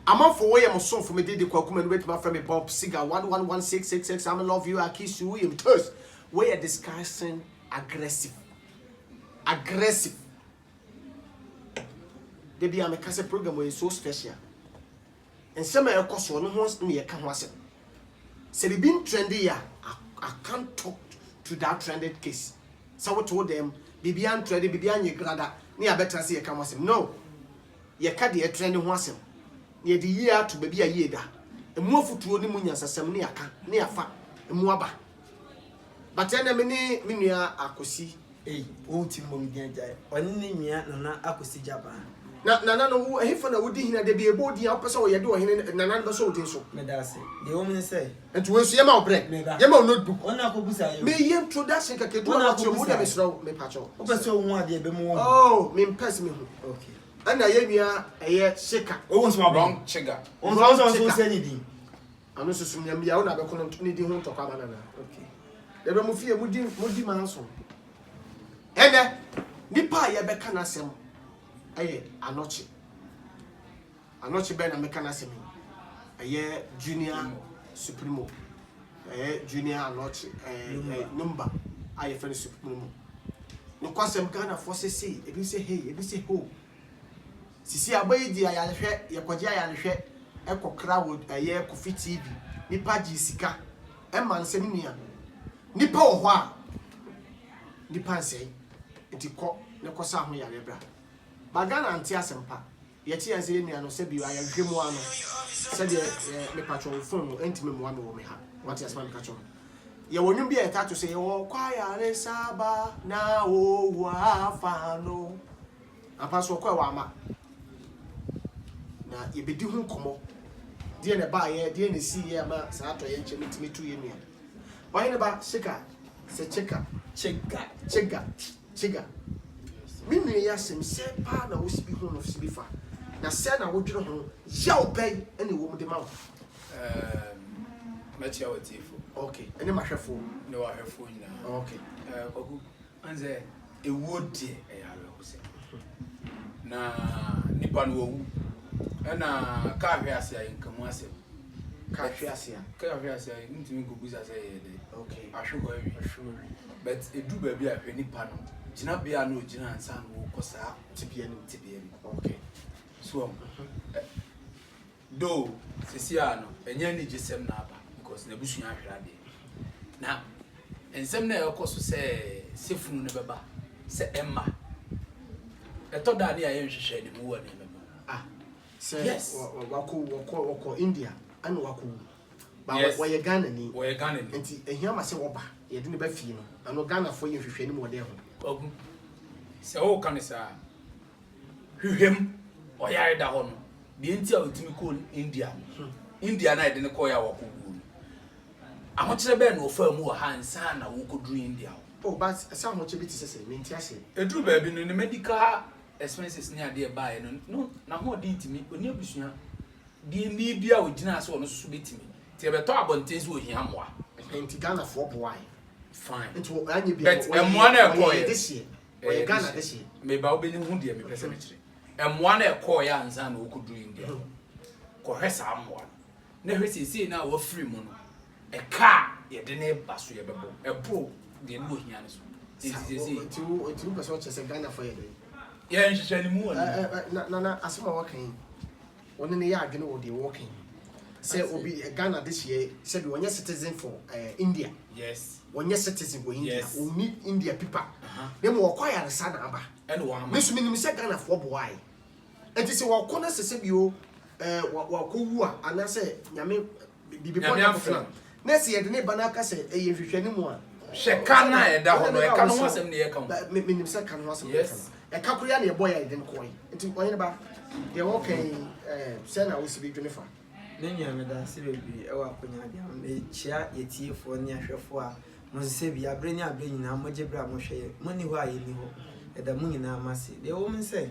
I'm out for way I'm so for me did the Kwakum and wait my friend Bob Cigar 111666. I'm love you, I kiss you, in first. We are discussing aggressive. They be a mechanic program where it's so special. And some air cost one wants me a canvas. Say we been trendy, I can't talk to that trended case. So I told them, Bibian trendy, Bibian ye grada, near better see a canvas. No, ye can't be a trendy once. Near the year to be a year. A more for 2 munias as some near fat, a moaba. But then a mini minia akusi. Eh, won't you mum dear? Only me and akusi Japan. Nana, no, he found a woody here, there be a body up so you're doing Nana so. Medasi, the woman say, and to see your bread, your notebook. One akusa, may you introduce a kid, one of your mother is low, me patcho. Oh, me pass me. Okay. And I am a shaker. Oh, what's my wrong chigger? On also anything. I'm not so young, I will never continue home to come. Okay. The Ramufia would manson. And then, Nipa Yabekanasem. Aye, anoche ben Americanasem. Aye, junior supremo. Aye, junior anoche. Number. Aye, friend supremo. No kwasem Ghana forces say. If you say hey, if you say ho. Sisi abayi di ayahwe, yakwaji ayahwe. Eko crowd aye Kofi TV. Nipa jisika. Emma nsem nia. Nipa ohwa. Nipa nsei. Nti ko ne kosa ho ya lebra. Bagana anti asempa. Yeti anse ye nua no se bi ayahwe mu ano. Se de me patron phone no entime mu ame wo me ha. What asma me kacho. Ye wonwum bi e ta to se ye wo kwa ya re saba na wo wa fa no. Apa so kwa wa ama. Na ye bedi hu komo. Die ne ba ye, die ne si ye ama sa to ye nche mitimi tu ye nua. Why ne ba shika se chega. Mimi ya sem se pa na wo sibi ho no sibi fa. Na se na wo dwere ho ya obey ene wo mu de ma wo. Matia watifo. Okay. Ene mahwefo. No ahwefo nyina. Okay. Kwaku anze ewodie eyawe ho se. Na nipa no wu. Na ka hwe ase ayi nkamu ase. Ka hwe ase ayi ntimi guguza se yede. Okay. Ahwego awi. But edu ba bi ahwe nipa no. Jina bia no jina ansa no kosa tibia ni. Okay. So do sesia no enya ni gisem na aba because na busu ya hwade. Na ensem na ekoso se sefunu ne beba se emma. Etoda ne aye nhwehwe ne mu wa ne beba. Ah. Se wako India and wako ba wa Ghana ni. Wa Ghana ni. Enti ehia ma se woba ye de ne ba fie no. Ano Ghana fo ye hwehwe ni mo de ho. Ogu. Se o kanisa hwehwem oyare da ho no. Bi enti a otimi ko India. India na ide ne ko ya wako gu. Ahokyere be na ofa mu ha nsa na wo ko dru India. Oh, but some much bit sese menti ase. Edru ba bi no ne medical expenses ni ade ba ye no na ho di ntimi oni abusua di ni bia ogina ase ono susu betimi. Ti e beto abontenzi ohia moa. Enti Ghana for boy. Fine. Enti wo anye bia. But emoa na ekoye this year. We Ghana this year. Me ba obeni hu de me pese me kire. Emoa na ekoye anza na okudru India. Ko hwesa amoa. Na hwesi na wo free mu no. E car ye de ne baso ye bebo. E bro de no ohia ne so. Enti person che se Ghana for ye. Yeah, nhwehwe ni mu na asema wakan. One ne ya adwene wo de working. Say obi Ghana this year said we are citizen for India. Yes. When you're citizen for India, Yes. we need India people. Them will acquire the sana aba. And one. Miss Minim said Ghana for boy. And this is what corner says you wa and I say Yame before next year the neighbor Naka said a anymore. Shekana e da hono e ka no wasem ne ye ka. Minim said can was yes. A Kakuya near boy I didn't call it. Why about they're okay Sena was to be 25. Nenya medasi bebi e wa konya dia me chia yetiefo ne ahwefo a mo se bia brenya abrenya na mo gebra mo hwe mo ni ho aye ni ho e da mo nyina amase de wo me se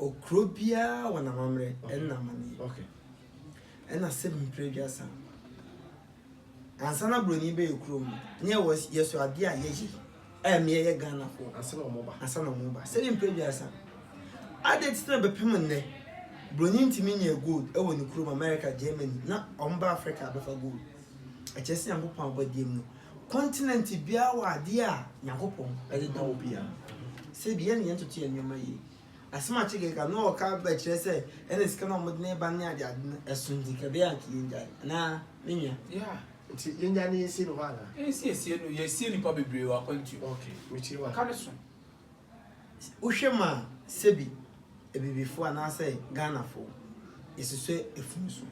okrobia wana mamre enna mani Okay. Enna se mprebiasa ansana broni be ekrom nye wo yeso ade a yeji e me ye Ghana fo Ansana mo ba se mprebiasa ade tina be pem ne Bronin ntimi nya gold e woni kurom America Germany na omba Africa be fa gold a chese yankopon abodiem no continent bia wa ade a yankopon e de dawo bia se bia ne yentoto ye nyoma yi asema chige ka no ka ba kire se ene sika na omode ne ba ne ade ade esundi ka bia ki nja na menya nti yenya ne yesi no hala esi no yesi ni pa bebre wa kwantu okay me chi wa ka ne so uhwema sebi ebibifo anase Ghana fo esuse efunsu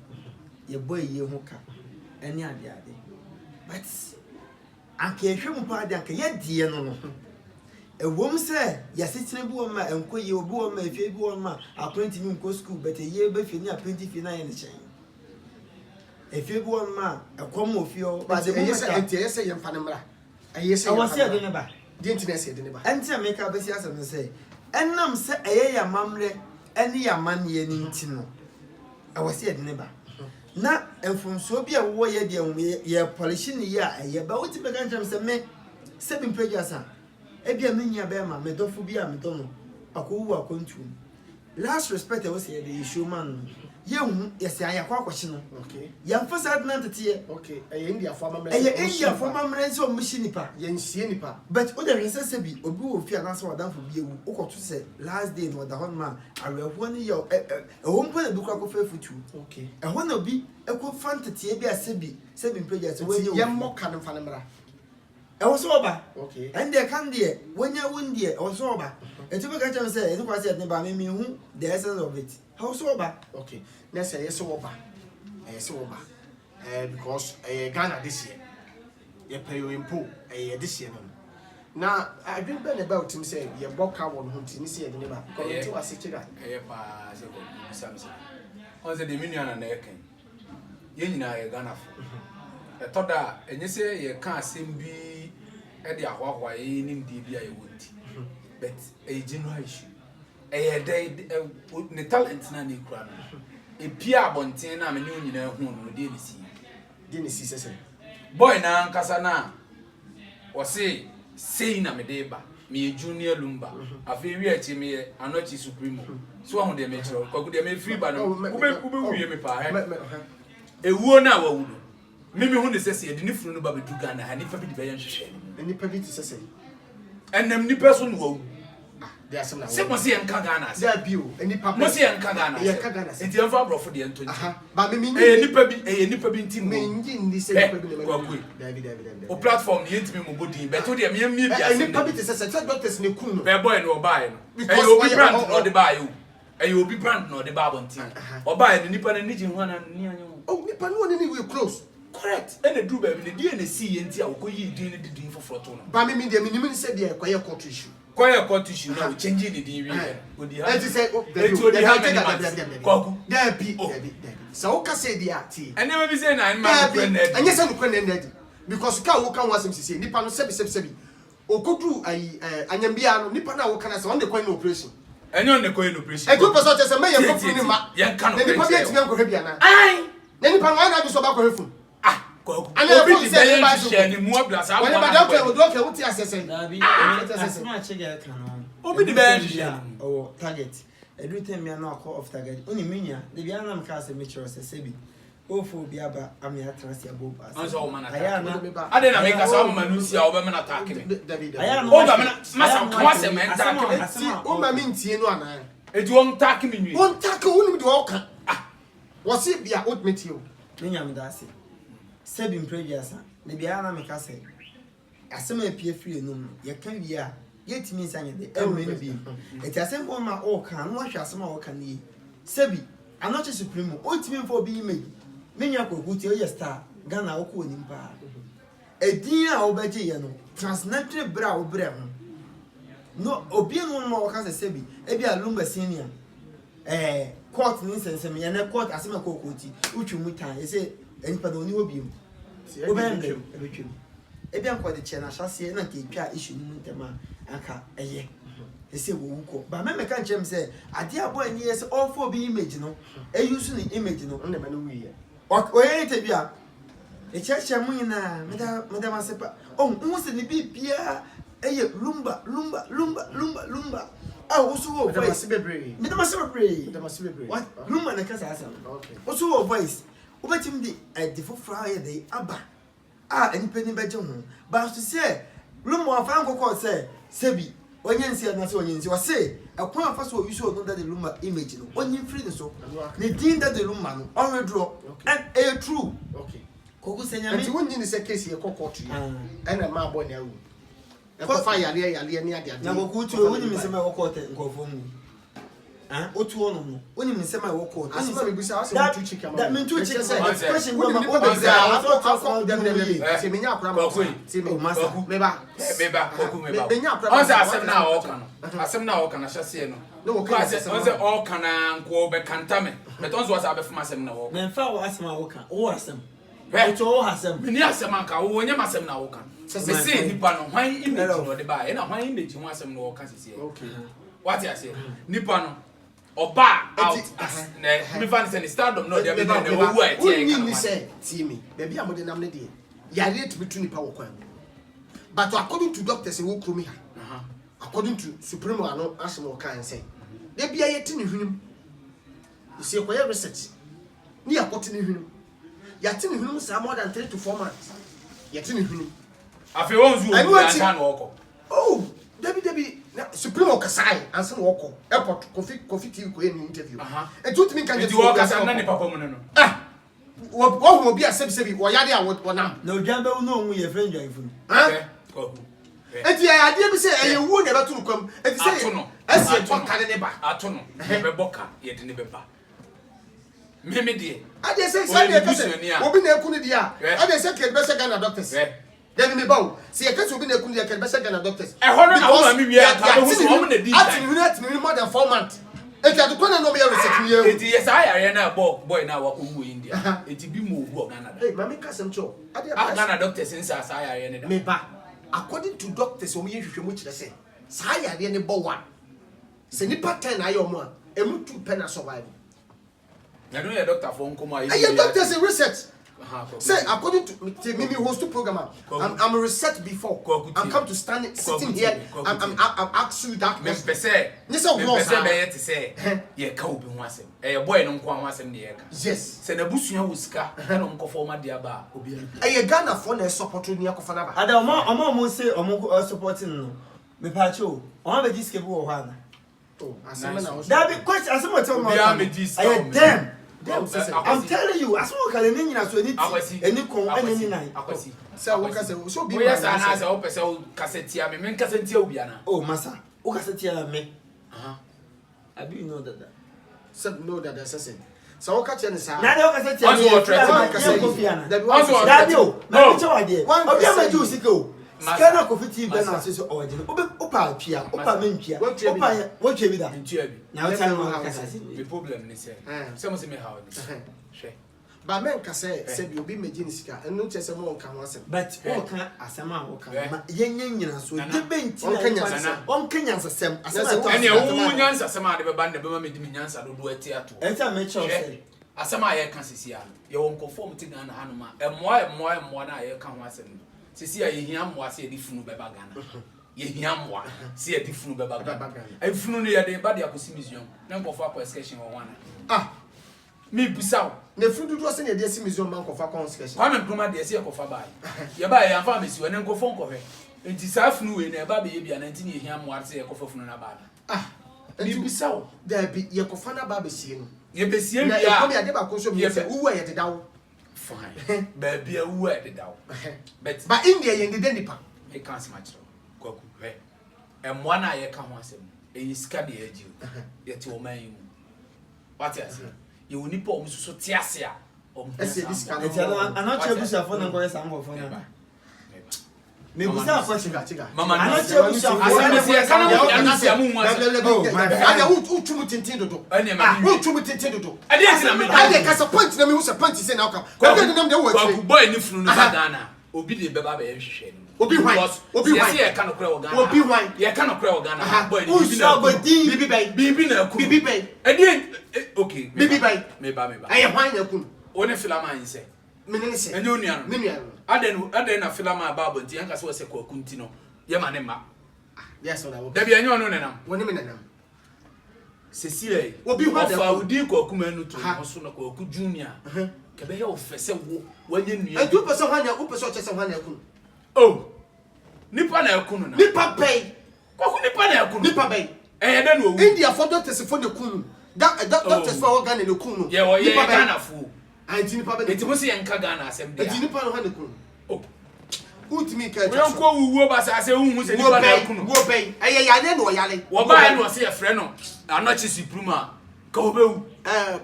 ye boy ye hoka eni ade ade but anke ehwemu pa ade anke ye die no no ewom se yasetene bi wo ma enkoye obi wo ma efie bi wo ma apprenti mi nko school but ye be fie ni apprenti fie na ye ne chen efie bi wo ma ekom ofio but the yes enti yes ye mfa ne mra yes ye awase ade ne ba di internet ade ne ba enti ameka be si asem se enam se eye ya mamre eni ya manie ni ntino awase ade ne ba na enfunso bi a wo ye de ye polish ni ya eye ba wuti be kan cham se me se bi mpejasa ebia menya be ma me dofo bi a me dono akowu akontu last respect was here the issue man ye hu yesi aya kwa kwachi no okay ya mfasa adnan tete okay India for mamre India for mamre so machine nipa ye nsie nipa but o the research be obi wo fi anasa wadan fo bi ewu ukoto se last day no da hon ma aweho ni yo ehompo na bi kwa kofa futu okay ehon na obi ekwo fantete bi asebi project we ye moka ne mfa ne mra was over. Okay. And they can dear when you win dear or sober. And to make a chance say, it was said about me who the essence of it. How sober? Okay. Let's say yes over. Yes over. Because Ghana this year. You pay your impo this year. Now I been been about him say you walk out on home to see the neighbor. Because to us it Samson. On the Dominion and Ekin. Yenina Ghana. Toda enye se ye kan asem bi e de ahwahwa ye nim di bia ye wonti but a genuine issue e dey ne talent na ne kura no e pia abonten na me ne onyina hu no de ne si sese boy na nkasa na wo sei na me de ba me junior lumba afi wi achi me anochi supremo so hu de me chiro kwaku de me free ba no ube wiye me pa ewuo na wa wudo mimi hu ne sese ye de ne funu no ba bedu Ghana ha nipa bi de be ye nhwehwe nipa bi ti sese enam nipa so no wa wu de asem na se mo se en ka Ghana se da bio nipa mo se en ka Ghana ye ka Ghana se enti en fa brofo de ento nti ba mimi nipa bi nti mo me ngi ndi se nipa bi ne kwa kwe David o platform ni enti mo bodi be to de me mi bia se nipa bi ti sese te doctors ne kun no be boy no buy no e obi brand no de buy o e obi brand no de buy bonti o buy no nipa na ni ji hu na ni anyo oh nipa no ni we close correct and do baby the DNA see enti a wo yi din di din foforo to no ba me de minimum say de kwaye court issue now change the din wi odi ha enti say enti odi ha kwaku David so o ka say dia ti ene ma bi say na ma ko na anya say no ko na ndi because ka wo kan wasem sisi nipa no sebi okodu ai anyambia no nipa na wo kan say on the coin operation enyo ne coin operation e go person say me ye kofu ni ma ye kan no nipa bi eti me ko bia na ai na nipa no na bi so ba ko hefu obi di be yen hye ni mu abla sa wani ba doctor wuti asese asema chege kan obi di be yen hye oh target every time me na call of target oni minya de bia na mka se make sure se sebi ofo bia ba am ya trans ya bo pass anso o mana ade na make us am manu si a o be me na attack me aya o ba me na masa kwa se me attack me o ma mi ntie no ana e di on attack me nwi on attack woni de o kan wasi bia ultimate you minya me da se sebi mpregiasa ne bia na meka se asema epie free enum ye kan wi a yetimi nsanye de emeni bi eti asembo ma o kan no hwa asema o kan yi sebi anoche supremo o timi mfo bi image menya kokuti o ye star Ghana o ko onimpa edin a o beje ye no transnational bra o bra ho no obi no ma o ka se sebi e bia lumba senior court ni sensem ye na court asema kokuti utwu mutan ye se enipa do ni obi obende ebetwem ebia nko de che na hyase na nke twa issue nu ntema aka eye ese wo wuko ba me meka nchem se ade abo ani yes all for be image no e use ni image no na manu wi ye o ye te bia e cheche mu nyina meda masepa o nwu se ni bibia eye lumba Also voice. Bebre. Me dem say bebre. Dem say bebre. What? Rumor na kasa asa. Okay. Also voice. Obetim di the fofra ye dey aba. Enipa ni beje ho. But to say rumor afa nkoko say sebi onye nsi na say onye nsi. O say ekwan afa so use no that the rumor image no. Onye free so. Ne din that the rumor no. On draw. And a true. Okay. Kogu senya me. Enti wonni ni say case ye kokko to you. Ena ma bo na awu. Ekofa yale ni ade ade. Na kogu tu wonni mi say ma kokko te nkofo mu. Otu ono no. Wonni mi say ma kokko. Asema me bisa ase mu chicken ma. That mean two chicken. Question Wonni go ni ma. ko bisa I dem. Se menya akura ma. Se me master. Meba. Meba. Onse asem na woka no. Asem na woka na hyase no. No woka onse all kana nko be kantame. But onse was abefum asem na woka. Me fa wo asem a woka. Wo asem. Eto wo asem. Me ni asem anka wo nyem asem na woka. Se se nipa no hwan image no de ba. E na hwan image ho asem no woka sese. Okay. What you say? Nipa no oba out na me fan say stardom no dey be na wo wu atie kan ni say see me baby amode nam ne de yare to bitu nipa wo kwan but according to doctors who kro ha according to supreme ano asem kan say de bia yeti ne hwunum you see ko research ni akoti ne hwunum yati ne hwunum say more than 3 to 4 months yati ne hwunum afi won zu o ya tan wo oh Debbie supreme okasai anse no woko airport coffee TV ko any interview e tut me kan get wo okasa na ni papa mu no wo ho bi asebi wo yade a wo nam na odwan be no mu ye friend join fu enti ya ade bi say eye wu na beto kwam enti say ese to kale ne ba ato no be boka ye de ne be ba meme de ade say say be kase obi na ekunu dia ade say ke be say Ghana doctors then me bow see e kase obi na ekunu dia ke be say Ghana doctors e hono na wo mi wi aka be hu mo na di at me more than 4 months enti ade kwana no me research ni enti yes ayare na boy na wa ko wu India enti bi mo wu Ghana da mama kasem cho ade Ghana doctors nsa sa ayare ne da me ba according to doctors o me hwehwe mo kire say sa ayare ne bo one se nipa 10 ayo mo a emu 2 pen survive na no ye doctor for nkomo ayi ayi doctors in research say according to me host program I'm a research before I'm come to stand sitting here I'm ask you that me pese ni say wo say be yet say ye ka obi ho asem e boy no nko ho asem de ye ka yes se na busua wo sika e no nko for ma dia ba obi ayi Ghana for na support ni akofa na ba ada omo say omo supporting no me pa cho omo be diskebu wo ha na oh asem na that be question asem what omo ayi I'm telling you, as well can any so any con any nine. So what can say so be yes na say o pese o cassette me men cassette obi ana oh massa o cassette me I do know that said no that that's it so what catch any say na dey o cassette me that no cho ade obi am do sika Ghana Coffee TV na say so o de opa twia opa mentwia opa wo twa bi da mentwia bi na o tell me cassette the problem ni say mo say me how hwe ba men ka say bi obi meji ni sika enu che say mo nka ho asem but o kan asem a o kan yenye nyina so de benti on kanya asem ene wo nyansa asem a de be ba na be ma medi nyansa do do ati ato enta me cho say asem a ye kan sisi a ye won conform ti Ghana hanuma emoa na ye kan ho asem sisi a ye hia moa se di funu be ba Ghana ye hia moa se di funu be ba Ghana ai funu no ye de ba de akosi museum na nkofo akọ excursion wo wana me busao na funu do se na de si museum man kofa kon excursion kwa me kroma de se kofa ba ye ba ye anfa mesiwa ne nkofo nkofo enti sa funu we na ba be ye bia na enti ne hia moa se ye kofa funu na ba me busao da bi ye kofa na ba be sie no ye be sie bia bia ko me ade ba ko so me se uwa ye de dawo fine ba bia uwa ye de dawo but ba India ye ngide nipa e kan se ma kiro kwaku hwe emwa na ye ka ho asem e sika de agi ye te o man yi what you say ye woni po o so te ase a o ese di sika anacho busa for na ko esa ngo for na me busa for chiga mama anacho busa for na se ka na ansia mu nwa ada utumu tintin dodo ene ma utumu tintin dodo ade tina me ade ka point na me hu se point se na ka ko de nam de wo atire ko boy ni funu no Ghana obi de beba ba ye hwehwe obi hwan ye ka no kra wo Ghana obi hwan ye ka no kra wo Ghana boy ni bibi bay ade okay bibi bay me ba aye hwan na kun one filama yin se me ne se enyo nua no me nua ade na filama ba bonti yanka se wo se kwaku ntino ye ma ne ma yes ona wo da bia enyo no nenam woni me nenam Cecilia Obi ho de fa udi ko kuma enu to so na ko ku junior ke be he ofese wo wanye nua and 2% hanya who person chese hanya kun oh nipa na ekunu na nipa pay ko nipa na ekunu nipa pay eh de no owu India for doctors for the kun that doctors for Ghana the kun ye wo ye Ghana fu anti nipa be enti mo se yanka Ghana asem dia anti nipa no hanya kun oh utimi ka wo ko wuwo ba sa se hu se nipa na ekunu wo pay aye yale no yale wo ba e no se ye frɛ no anochi suprema ka obewu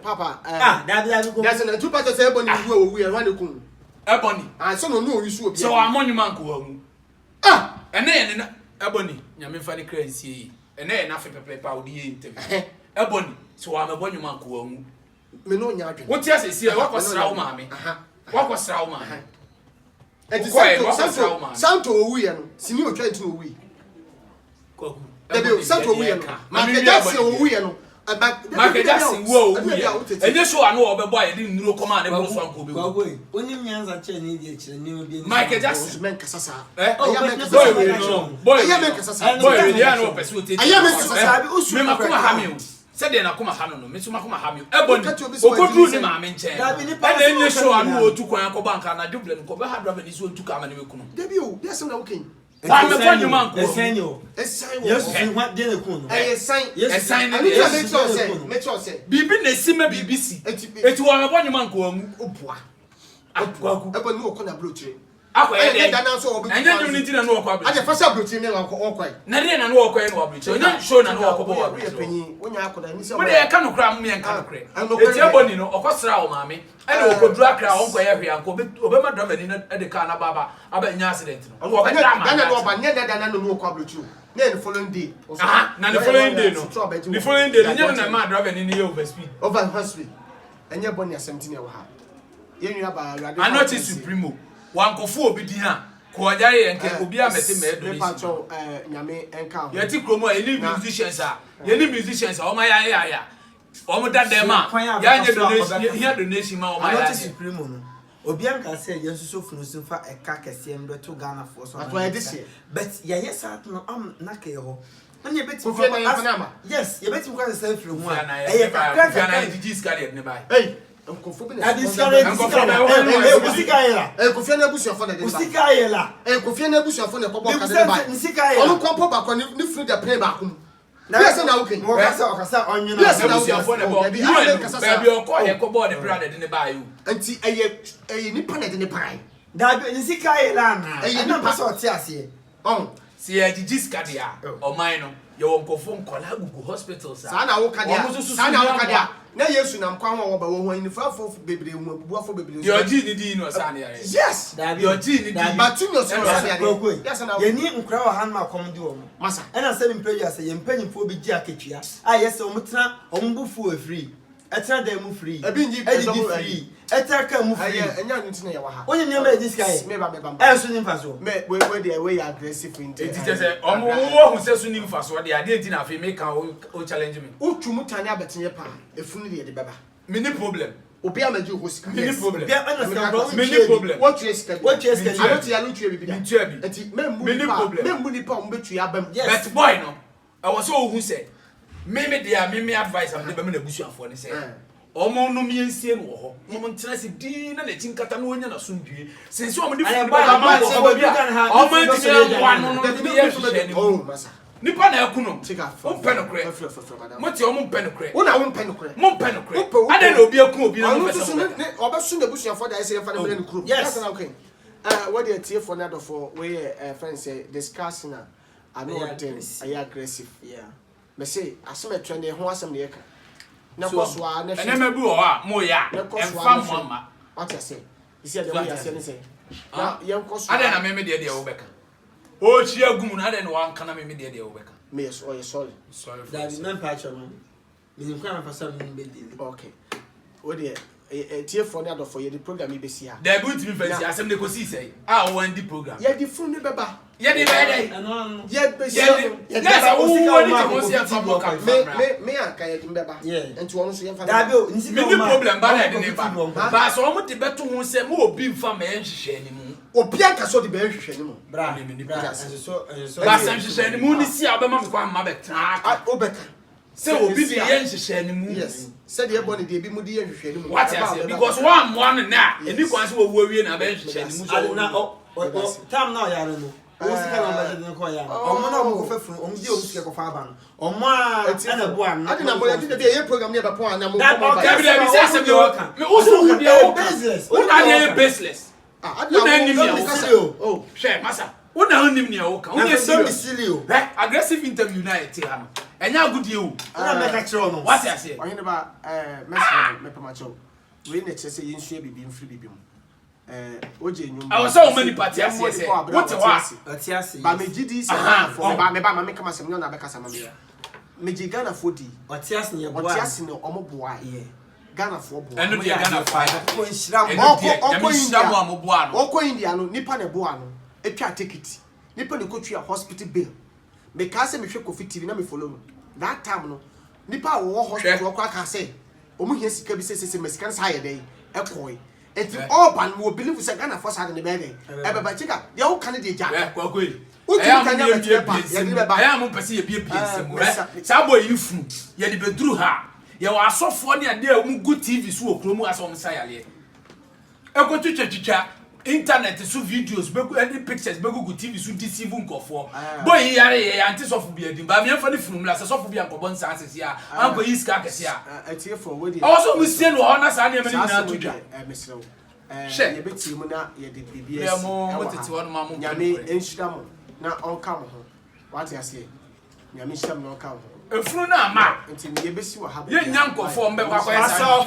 papa Dabi go. that's an 2% say ebony wu wu e hanya kun ebony so no no yisu obi so amonyuma nko wa mu ene ye na ebony nyame fa ne kransie yi ene ye na fe pepe pa odi ye interview ebony so wa mabonyuma nko wa mu me no nya adwen wo ti asesie wakosra wo maame wakosra wo maame enti santo owu ye no sini otwa enti owu yi kwaku Dabi santo owu ye no makejasi owu ye no makejasi wo owu ye enye so anu obebo aye di nuro koma na ebo so anko be Go. Onim nyanza che ni die kire ni obi. Michael Jackson men kasasa boy men kasasa boy we dey no person ote aya men kasasa Abi usu me makoma ha me se de na koma ha no me so makoma ha me ebony okodru ni maame nche na enye so anu otu kwan akoba nka na double nko be ha driver ni so otu ka ma ne be kuno Dabi o yes na wokin wa me bonyuma nko Esenyo. esan Yes, what dey kun. esan esan ani ni me cho say bibi na si ma bibi si eti wa me bonyuma nko amu obua kwaku ebony wo kona blochire akoye e da na so obi enye nyum ni tina no okwa ade bi fasa blochire me okwa na de na no okwa no obri enye show na no okwa bo we penyi wonya akoda ni se mo de e ka no kra mo me nka no kre eti ebony no okosra wo maame ene okodru akra wo nko ye hwe anko obema drama ni na de ka na baba aba nya accident no wo be drama Ghana no ba nye da na no okwa blochire na the following day na the following day no the following day nye na ma driver ni ye over speed over hospital enye boni asɛmti ne wa ha ye nua ba awade anochi supremo wankofo obi din a ko ajare ye nke obi amete me do ni patro nyame enka ho ye ti kromo ye ni musicians a o ma ya o mo da dem a ya nye donation ma o ma ya Anochi supremo no. Obi anka say ye nsuso funu sunfa eka kese em do to Ghana for so. But ye sat no am na ke ho. Onye beti Kofi na yanama. Yes, ye beti kwa say free ho a. e kakra digi scarlet ne bai hey nkofo bi na Abi scarlet usika yela. Kofi na abusuafo na de ba Usika yela. Kofi na abusuafo na kobo ka de ba Usika yela. onu kompo ba ko ni free the play ba kum yes na okay okasa onwena. Yes, na abusuafo ne bo baby okọ ye ko bo de brother de ne bai you anti eye nipa na de ne pai Dabi usika yela na. Na pasa oti ase. si ya digi scarlet ya o mai no ye won kofo nkola gugu hospitals sa na wo ka dia na yesu na nkwa ho wo ba wo ho ni fafo bebre hu abubuafo bebre the oji ni di no sa na ya yes the oji ni di but you know so yes na ye ni nkra wa han ma kom di wo masa ena se mi prayer say ye mpanyimfo bi gi aketua yes o mutena o mbufu free etena da mu free edidi free etaka mu free enya ntina ya wa ha onye nyama edis kai me ba so ni mfaso me we dey we aggressive in enti say omo wo hu se so ni mfaso de ade enti na afi me kan o challenge me utu mutane abetenye pa efunu de beba mini problem obi amaji ho sika mini problem bia ana se bro mini problem what you sika ati ya no tue bibi da enti membu ni pa o mbetu ya bam but boy no I was so who said me advice am de be me na busuafo ne say omo no mi ensie no ho omo ntena se din na na chinkata no onya na sundue sense omo di fu ba ma omo bia omo ntena no no no oh masa nipa na akuno o pen kre mo ti omo pen kre wo na wo pen kre mo pen kre ade na obi akun obi na mo pesa obesu na busuafo da ese fa na me na kuro that's na okay what the tie for na do for we friends say discussing I know them are aggressive me say asem trend ho asem na yeka na koso a na ene mebu o a mo ya emfa mo ama what you say you see the way you say ni say na yen koso ade na me de wo beka o chi agum na ade na wan kana me de wo beka me yes oh sorry that man patch on me kwa na fasa me be dey okay what the tie for na do for ye the program e be si ha da good me fancy asem de ko si say a wo ndi program ye the phone ne beba ye de be dey ye be si yes I wo ni ko si afa mo ka me aka ye dim beba enti wonu so ye fa da bi o nsi me problem ba na de ne ba so mo de beto ho se mo obi mfa ma en hwehwe ni mu obi aka so de be hwehwe ni mu bra so ba san hwehwe ni mu ni si a obema me kwa ma be tra obeka say obi de yen hyehyɛ ne mu yes said ye born dey bi mu de yen hwehwɛ ne mu what I say because one one na eni kwan say wo wie na be hyehyɛ ne mu so na time now yare no o sika na budget no ko ya omo na omo fa funu omo di omo sika ko fa aba no omo a na bo an adi na mo yadi dey ye program ne be pon an na mo come by be say asem dey work me also who dey work business who na dey baseless adi na nim mo ya oh share masa who na nim ne work who dey silly aggressive interview na eti ha no enya good you na make a chiro no what I say onye ba message me pama cho we ne chese yin hwe bibi mfiri bibi mu oje nyum I was so many party as say what what atiase ba me gidi se na for ba me kama se me na be kasa ma me ji Ghana fodi atiase ne boa atiase ne omo boa ye Ghana fo boa eno de Ghana fight ko nhira mo okọ India no nipa ne boa no etwa ticket nipa ne kotwa hospital bill me ka se me hwe Kofi TV na me follow no that time no nipa wo hospital okọ aka se omu hia sika bi se mesika sa ye dey ekoi eti all pan we believe say Ghana for side ne be dey e be ba chika dey wo kan dey ja kwakoi uti kan ya be I am person ye bie sem sa boy yifu ye de beduru ha ye wa asofo ne ade a mu good TV so okromu aso msa yale ekotwetwetwa internet so videos begu any pictures begu good TV so deceive nkofo boy yare ye anti sofu bia dim ba me fa ne funum la sofu bia nkobon sa asese a anko yiska akese a etie for we dey also mu sie no na sa ne me na tudwa mesrew ye beti mu na ye de bibia si mo tete won ma mo nyame enhyira mo na onka mo ho what you say nyame hyira mo na onka mo efunu na ama nti ye besi wa ha ye nyankofo mbe kwa kwa sa